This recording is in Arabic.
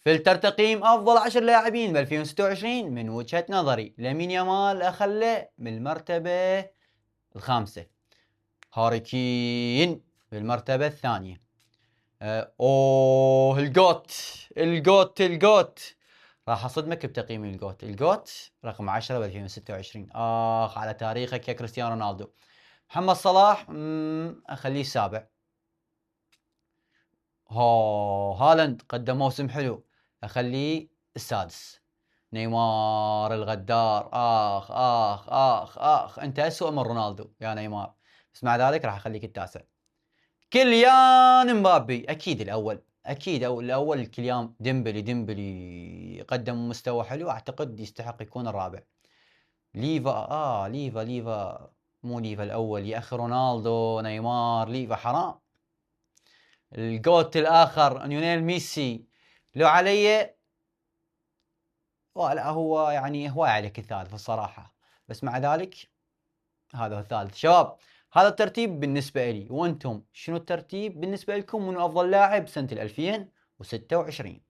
فلتر تقييم افضل 10 لاعبين ب 2026 من وجهة نظري لامين يامال اخله من المرتبة الخامسة، هاري كين بالمرتبة الثانية. اوه الجوت راح اصدمك بتقييم الجوت رقم 10 ب 2026. على تاريخك يا كريستيانو رونالدو. محمد صلاح اخليه السابع. هالاند قدم موسم حلو، اخليه السادس. نيمار الغدار، انت اسوأ من رونالدو يا نيمار، بس مع ذلك راح اخليك التاسع. كيليان مبابي اكيد الاول، اكيد أو الاول كيليان. ديمبلي قدم مستوى حلو، اعتقد يستحق يكون الرابع. ليفا مو ليفا الاول يا اخي، رونالدو نيمار ليفا حرام. الجوت الاخر ليونيل ميسي، لو علي لا هو يعني هواي عليك الثالث الصراحة، بس مع ذلك هذا هو الثالث. شباب هذا الترتيب بالنسبة لي، وانتم شنو الترتيب بالنسبة لكم؟ من افضل لاعب سنة 2026؟